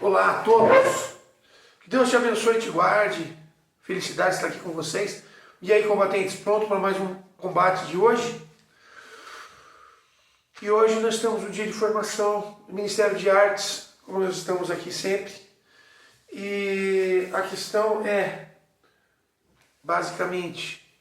Olá a todos, que Deus te abençoe e te guarde, felicidade estar aqui com vocês. E aí, combatentes, pronto para mais um combate de hoje? E hoje nós temos um dia de formação do Ministério de Artes, como nós estamos aqui sempre. E a questão é, basicamente,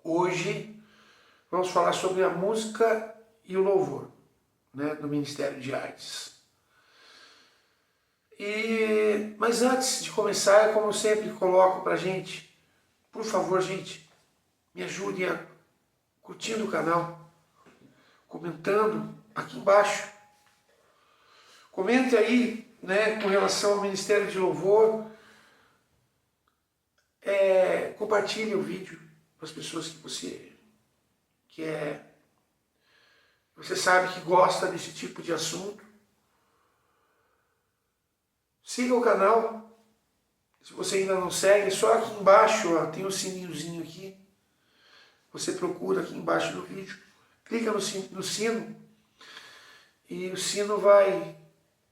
hoje vamos falar sobre a música e o louvor, né, do Ministério de Artes. Mas antes de começar, como eu sempre coloco pra gente, por favor, gente, me ajudem a curtindo o canal, comentando aqui embaixo. Comente aí, né, com relação ao Ministério de Louvor. Compartilhe o vídeo com as pessoas que você sabe que gosta desse tipo de assunto. Siga o canal. Se você ainda não segue, só aqui embaixo, ó, tem um sininhozinho aqui. Você procura aqui embaixo do vídeo, clica no sino e o sino vai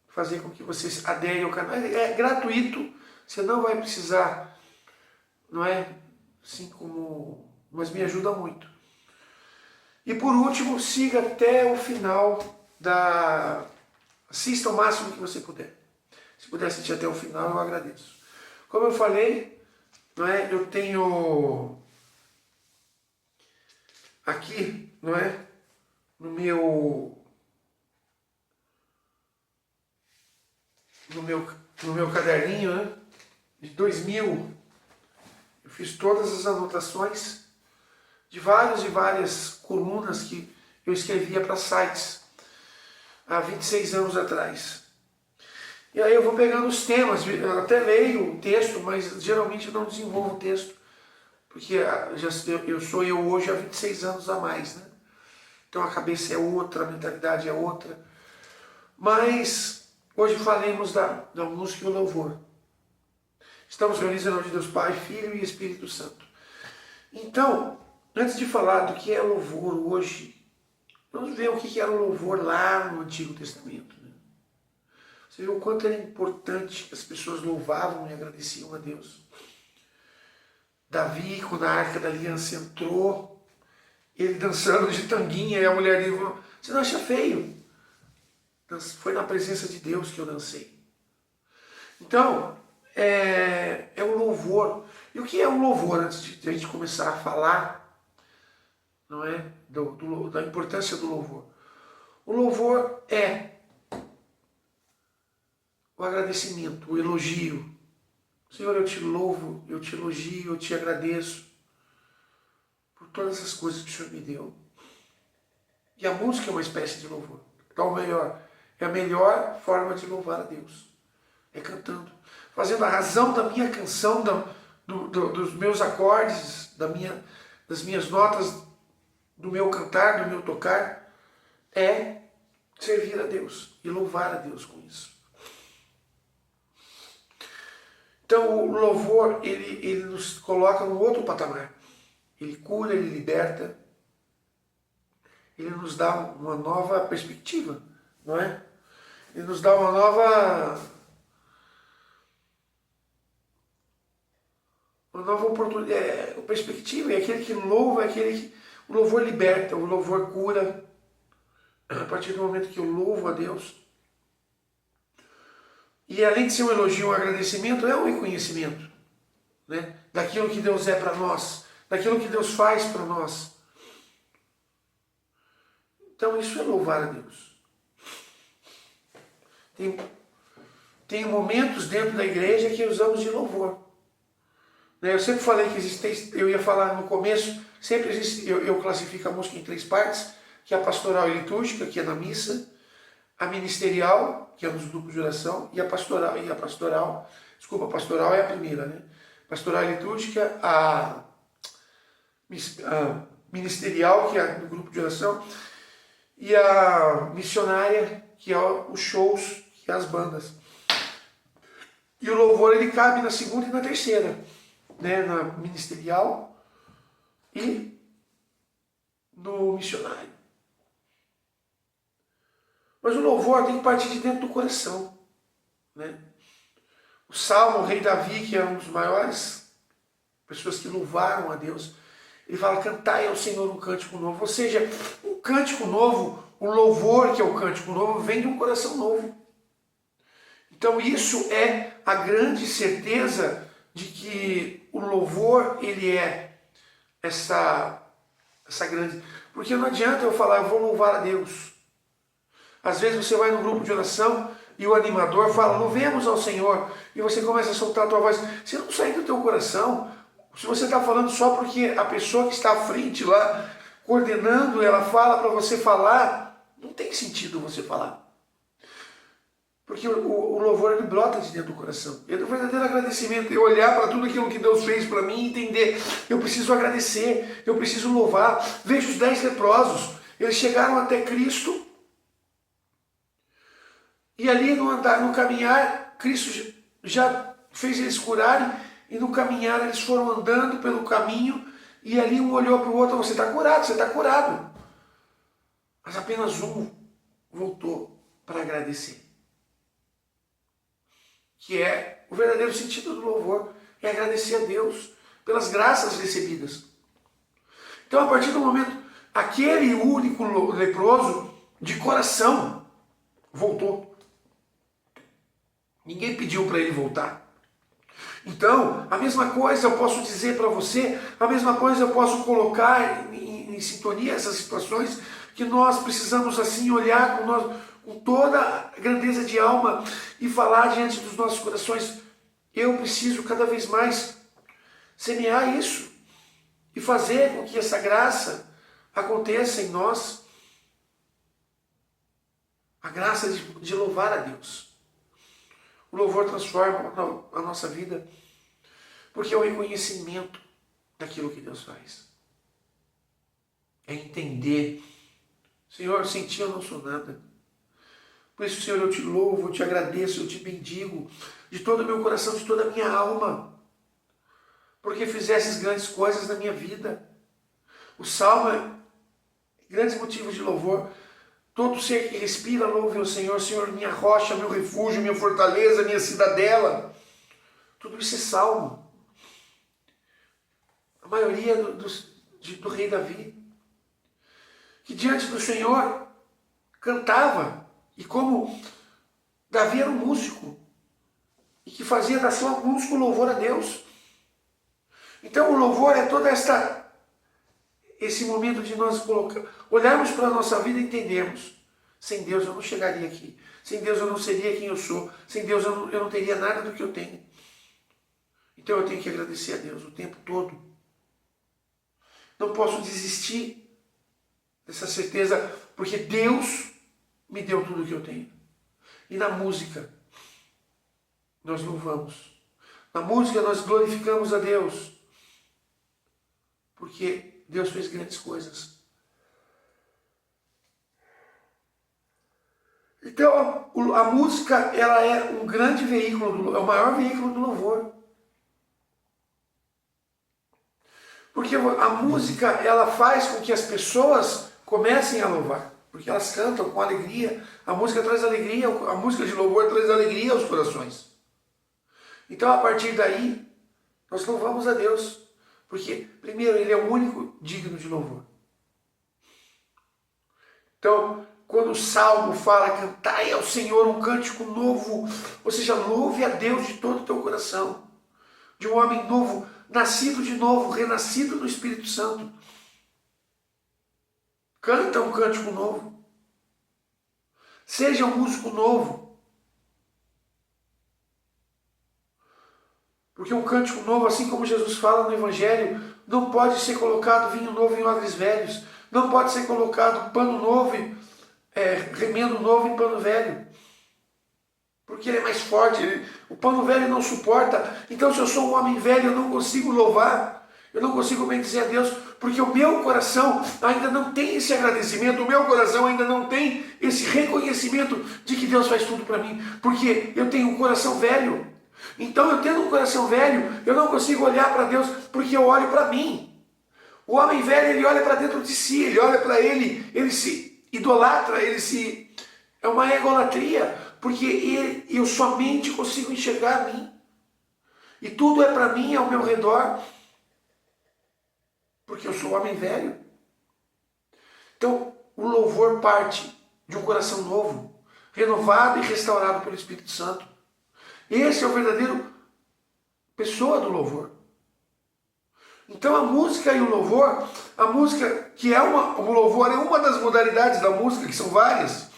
fazer com que você adere ao canal. É gratuito, você não vai precisar, não é? Assim como, mas me ajuda muito. E por último, siga até o final assista o máximo que você puder. Se puder assistir até o final, eu agradeço. Como eu falei, não é? Eu tenho aqui, não é? No meu caderninho, né? De 2000, eu fiz todas as anotações de várias e várias colunas que eu escrevia para sites há 26 anos atrás. E aí eu vou pegando os temas, eu até leio o texto, mas geralmente eu não desenvolvo o texto, porque eu sou eu hoje há 26 anos a mais, né? Então a cabeça é outra, a mentalidade é outra. Mas hoje falemos da música e o louvor. Estamos reunidos em nome de Deus Pai, Filho e Espírito Santo. Então, antes de falar do que é louvor hoje, vamos ver o que era o louvor lá no Antigo Testamento. Você vê o quanto era importante que as pessoas louvavam e agradeciam a Deus. Davi, quando a Arca da Aliança entrou, ele dançando de tanguinha, e a mulher dele falou, você não acha feio? Foi na presença de Deus que eu dancei. Então, é o louvor. E o que é o louvor, antes de a gente começar a falar, não é? Da importância do louvor. O louvor é o agradecimento, o elogio. Senhor, eu te louvo, eu te elogio, eu te agradeço por todas as coisas que o Senhor me deu. E a música é uma espécie de louvor. Então, é a melhor forma de louvar a Deus. É cantando. Fazendo a razão da minha canção, dos meus acordes, das minhas notas, do meu cantar, do meu tocar, é servir a Deus e louvar a Deus com isso. Então o louvor, ele nos coloca num outro patamar. Ele cura, ele liberta, ele nos dá uma nova perspectiva, não é? Ele nos dá uma nova oportunidade, perspectiva. É aquele que louva, é aquele que o louvor liberta, o louvor cura. A partir do momento que eu louvo a Deus, e além de ser um elogio, um agradecimento, é um reconhecimento, né, daquilo que Deus é para nós, daquilo que Deus faz para nós. Então isso é louvar a Deus. Tem momentos dentro da igreja que usamos de louvor. Eu sempre falei que existe, eu ia falar no começo, sempre existe, eu classifico a música em 3 partes, que é a pastoral e litúrgica, que é na missa, a ministerial, que é nos grupos de oração, e a pastoral, a pastoral é a primeira, né? Pastoral e litúrgica, a ministerial, que é no grupo de oração, e a missionária, que é os shows, que é as bandas. E o louvor, ele cabe na segunda e na terceira, né? Na ministerial e no missionário. Mas o louvor tem que partir de dentro do coração. né? O Salmo, o rei Davi, que é um dos maiores pessoas que louvaram a Deus, ele fala, cantai ao Senhor um cântico novo. Ou seja, um cântico novo, o louvor que é o cântico novo, vem de um coração novo. Então isso é a grande certeza de que o louvor, ele é essa grande... Porque não adianta eu falar, eu vou louvar a Deus. Às vezes você vai no grupo de oração e o animador fala, louvemos ao Senhor, e você começa a soltar a tua voz. Você não sai do teu coração. Se você está falando só porque a pessoa que está à frente lá, coordenando, ela fala para você falar, não tem sentido você falar. Porque o louvor, ele brota de dentro do coração. É do verdadeiro agradecimento. Eu olhar para tudo aquilo que Deus fez para mim e entender. Eu preciso agradecer, eu preciso louvar. Veja os 10 leprosos. Eles chegaram até Cristo. E ali no andar, no caminhar, Cristo já fez eles curarem. E no caminhar eles foram andando pelo caminho. E ali um olhou para o outro, você está curado, você está curado. Mas apenas um voltou para agradecer. Que é o verdadeiro sentido do louvor, é agradecer a Deus pelas graças recebidas. Então, a partir do momento, aquele único leproso, de coração, voltou. Ninguém pediu para ele voltar. Então, a mesma coisa eu posso dizer para você, a mesma coisa eu posso colocar em sintonia essas situações, que nós precisamos assim olhar com toda a grandeza de alma e falar diante dos nossos corações, eu preciso cada vez mais semear isso e fazer com que essa graça aconteça em nós. A graça de louvar a Deus. O louvor transforma a nossa vida, porque é o reconhecimento daquilo que Deus faz. É entender, Senhor, sem ti eu não sou nada. Por isso, Senhor, eu te louvo, eu te agradeço, eu te bendigo, de todo o meu coração, de toda a minha alma, porque fizesses grandes coisas na minha vida. O Salmo é grandes motivos de louvor. Todo ser que respira, louve o Senhor. Senhor, minha rocha, meu refúgio, minha fortaleza, minha cidadela. Tudo isso é Salmo. A maioria do rei Davi, que diante do Senhor cantava. E como Davi era um músico, e que fazia da sua música o louvor a Deus. Então o louvor é todo esse momento de nós olharmos para a nossa vida e entendermos, sem Deus eu não chegaria aqui, sem Deus eu não seria quem eu sou, sem Deus eu não teria nada do que eu tenho. Então eu tenho que agradecer a Deus o tempo todo. Não posso desistir dessa certeza, porque Deus me deu tudo o que eu tenho. E na música, nós louvamos. Na música, nós glorificamos a Deus. Porque Deus fez grandes coisas. Então, a música, ela é um grande veículo, é o maior veículo do louvor. Porque a música, ela faz com que as pessoas comecem a louvar. Porque elas cantam com alegria. A música traz alegria, a música de louvor traz alegria aos corações. Então, a partir daí, nós louvamos a Deus. Porque, primeiro, Ele é o único digno de louvor. Então, quando o Salmo fala, cantai ao Senhor um cântico novo, ou seja, louve a Deus de todo o teu coração. De um homem novo, nascido de novo, renascido no Espírito Santo. Canta um cântico novo. Seja um músico novo. Porque um cântico novo, assim como Jesus fala no Evangelho, não pode ser colocado vinho novo em odres velhos. Não pode ser colocado pano novo, remendo novo em pano velho. Porque ele é mais forte. O pano velho não suporta. Então, se eu sou um homem velho, eu não consigo louvar. Eu não consigo bendizer a Deus. Porque o meu coração ainda não tem esse agradecimento. O meu coração ainda não tem esse reconhecimento de que Deus faz tudo para mim. Porque eu tenho um coração velho. Então, eu tendo um coração velho, eu não consigo olhar para Deus porque eu olho para mim. O homem velho, ele olha para dentro de si, ele olha para ele se idolatra, ele se É uma egolatria, porque eu somente consigo enxergar a mim. E tudo é para mim, ao meu redor, porque eu sou homem velho. Então, o louvor parte de um coração novo, renovado e restaurado pelo Espírito Santo. Esse é o verdadeiro pessoa do louvor. Então a música e o louvor, a música que é o louvor é uma das modalidades da música, que são várias.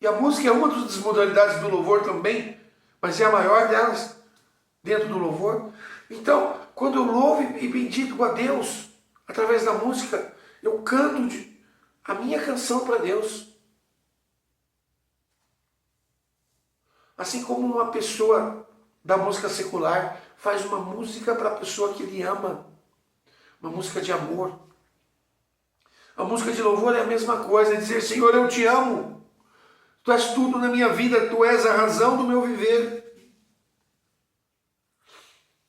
E a música é uma das modalidades do louvor também, mas é a maior delas dentro do louvor. Então, quando eu louvo e bendigo a Deus através da música, eu canto a minha canção para Deus. Assim como uma pessoa da música secular faz uma música para a pessoa que ele ama, uma música de amor. A música de louvor é a mesma coisa, é dizer: Senhor, eu te amo, tu és tudo na minha vida, tu és a razão do meu viver.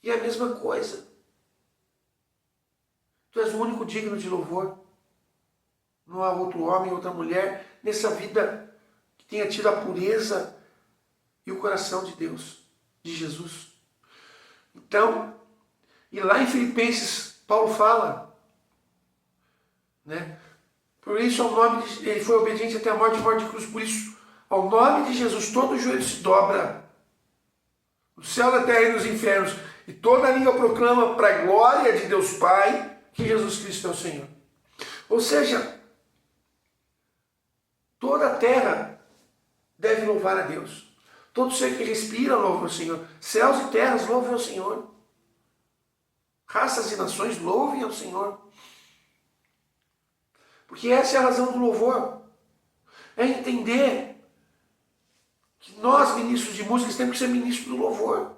E é a mesma coisa. Tu és o único digno de louvor. Não há outro homem, outra mulher nessa vida que tenha tido a pureza e o coração de Deus, de Jesus. Então, e lá em Filipenses, Paulo fala, né? Por isso, ele foi obediente até a morte e morte de cruz. Por isso, ao nome de Jesus, todo o joelho se dobra, no céu, na terra e nos infernos, e toda a língua proclama para a glória de Deus Pai que Jesus Cristo é o Senhor. Ou seja, toda a terra deve louvar a Deus. Todo ser que respira louva o Senhor. Céus e terras louvem ao Senhor. Raças e nações louvem ao Senhor. Porque essa é a razão do louvor. É entender que nós, ministros de música, temos que ser ministros do louvor.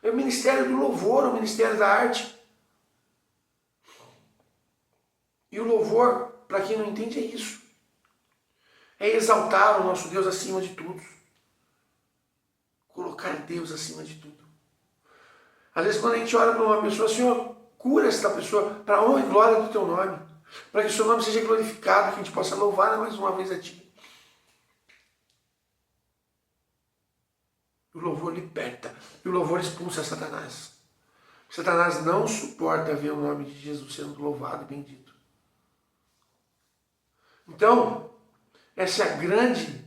É o ministério do louvor, é o ministério da arte. E o louvor, para quem não entende, é isso. É exaltar o nosso Deus acima de tudo. Colocar Deus acima de tudo. Às vezes, quando a gente olha para uma pessoa, Senhor, cura esta pessoa para a honra e glória do teu nome. Para que o seu nome seja glorificado, que a gente possa louvar mais uma vez a ti. O louvor liberta. E o louvor expulsa Satanás. Satanás não suporta ver o nome de Jesus sendo louvado e bendito. Então, essa é a grande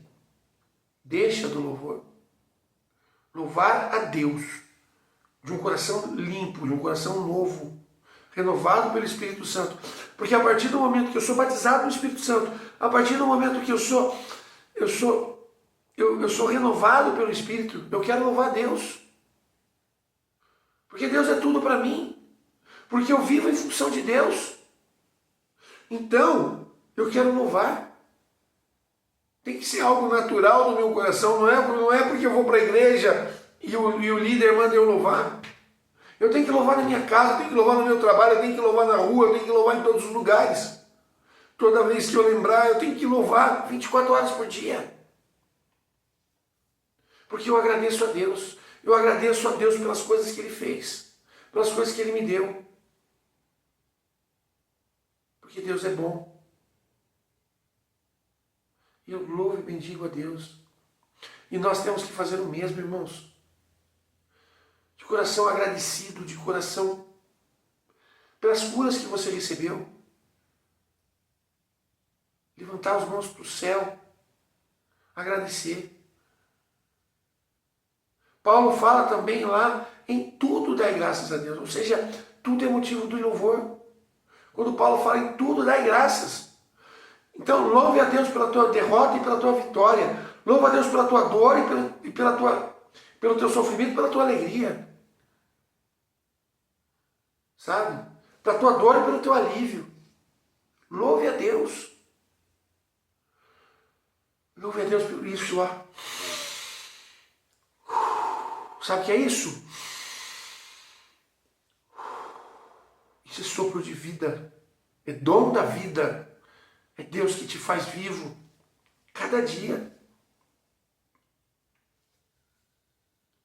deixa do louvor. Louvar a Deus de um coração limpo, de um coração novo, renovado pelo Espírito Santo. Porque a partir do momento que eu sou batizado no Espírito Santo, a partir do momento que eu sou renovado pelo Espírito, eu quero louvar a Deus. Porque Deus é tudo para mim. Porque eu vivo em função de Deus. Então, eu quero louvar. Tem que ser algo natural no meu coração. Não é porque eu vou para a igreja e o líder manda eu louvar. Eu tenho que louvar na minha casa, eu tenho que louvar no meu trabalho, eu tenho que louvar na rua, eu tenho que louvar em todos os lugares. Toda vez que eu lembrar, eu tenho que louvar 24 horas por dia. Porque eu agradeço a Deus. Eu agradeço a Deus pelas coisas que Ele fez. Pelas coisas que Ele me deu. Porque Deus é bom. E eu louvo e bendigo a Deus. E nós temos que fazer o mesmo, irmãos. De coração agradecido, de coração pelas curas que você recebeu. Levantar as mãos para o céu. Agradecer. Paulo fala também lá, em tudo dai graças a Deus. Ou seja, tudo é motivo do louvor. Quando Paulo fala em tudo, dai graças. Então, louve a Deus pela tua derrota e pela tua vitória. Louve a Deus pela tua dor e pelo teu sofrimento e pela tua alegria. Sabe? Pela tua dor e pelo teu alívio. Louve a Deus. Louve a Deus por isso, ó. Sabe o que é isso? Isso é sopro de vida. É dom da vida. É Deus que te faz vivo. Cada dia.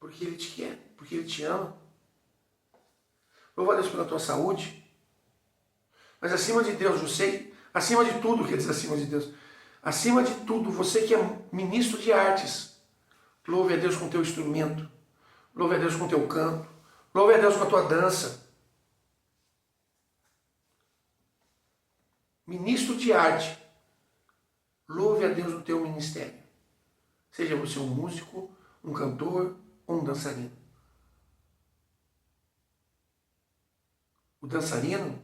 Porque Ele te quer. Porque Ele te ama. Louva a Deus pela tua saúde. Mas acima de Deus, Acima de tudo, quer dizer acima de Deus. Acima de tudo, você que é ministro de artes, louve a Deus com o teu instrumento, louve a Deus com o teu canto, louve a Deus com a tua dança. Ministro de arte, louve a Deus no teu ministério. Seja você um músico, um cantor ou um dançarino. O dançarino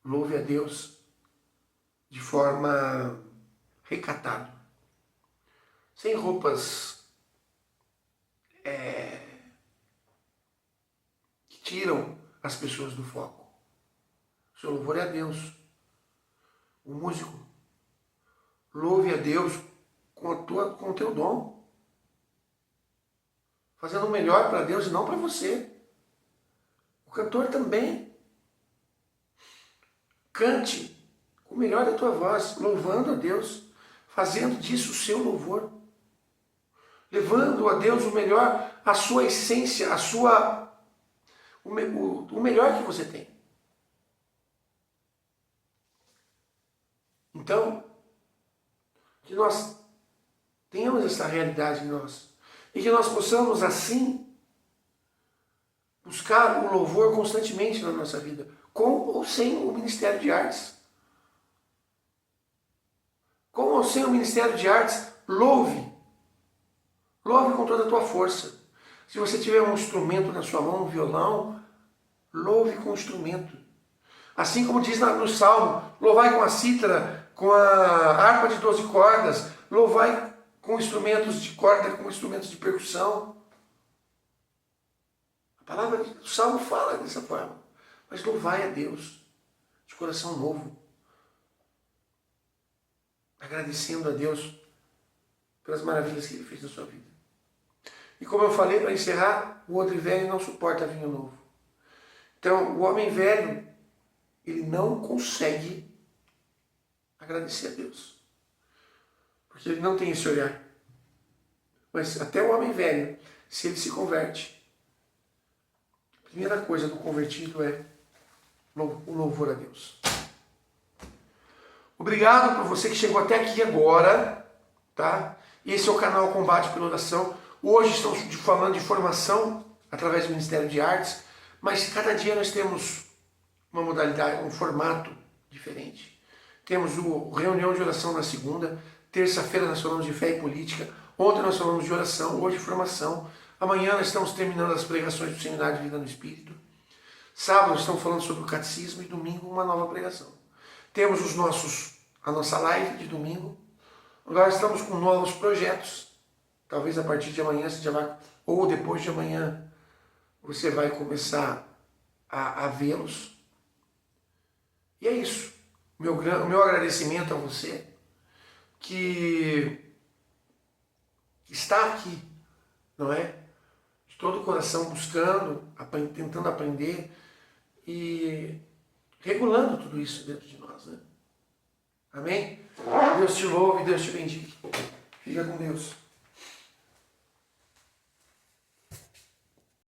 louve a Deus de forma recatada, sem roupas que tiram as pessoas do foco. O seu louvor é a Deus. O músico louve a Deus com o teu dom, fazendo o melhor para Deus e não para você. O cantor também. Cante com o melhor da tua voz, louvando a Deus, fazendo disso o seu louvor, levando a Deus o melhor, a sua essência, o melhor que você tem. Então, que nós tenhamos essa realidade em nós e que nós possamos assim buscar o louvor constantemente na nossa vida, com ou sem o Ministério de Artes. Com ou sem o Ministério de Artes, louve. Louve com toda a tua força. Se você tiver um instrumento na sua mão, um violão, louve com o instrumento. Assim como diz no Salmo, louvai com a cítara, com a harpa de 12 cordas, louvai com instrumentos de corda, com instrumentos de percussão. A palavra do Salmo fala dessa forma. Mas louvai a Deus de coração novo, agradecendo a Deus pelas maravilhas que Ele fez na sua vida. E como eu falei, para encerrar, o odre velho não suporta vinho novo. Então, o homem velho, ele não consegue agradecer a Deus, porque ele não tem esse olhar. Mas até o homem velho, se ele se converte, a primeira coisa do convertido é o louvor a Deus. Obrigado por você que chegou até aqui agora, tá? Esse é o canal Combate pela Oração. Hoje estamos falando de formação através do Ministério de Artes, mas cada dia nós temos uma modalidade, um formato diferente. Temos o reunião de oração na segunda, terça-feira nós falamos de fé e política, ontem nós falamos de oração, hoje formação. Amanhã nós estamos terminando as pregações do Seminário de Vida no Espírito. Sábado nós estamos falando sobre o catecismo e domingo uma nova pregação. Temos a nossa live de domingo. Agora estamos com novos projetos. Talvez a partir de amanhã você já vai, ou depois de amanhã, você vai começar a vê-los. E é isso. O meu agradecimento a você que está aqui, não é? De todo o coração buscando, tentando aprender e regulando tudo isso dentro de nós, né? Amém? Deus te louve, Deus te bendiga. Fica com Deus.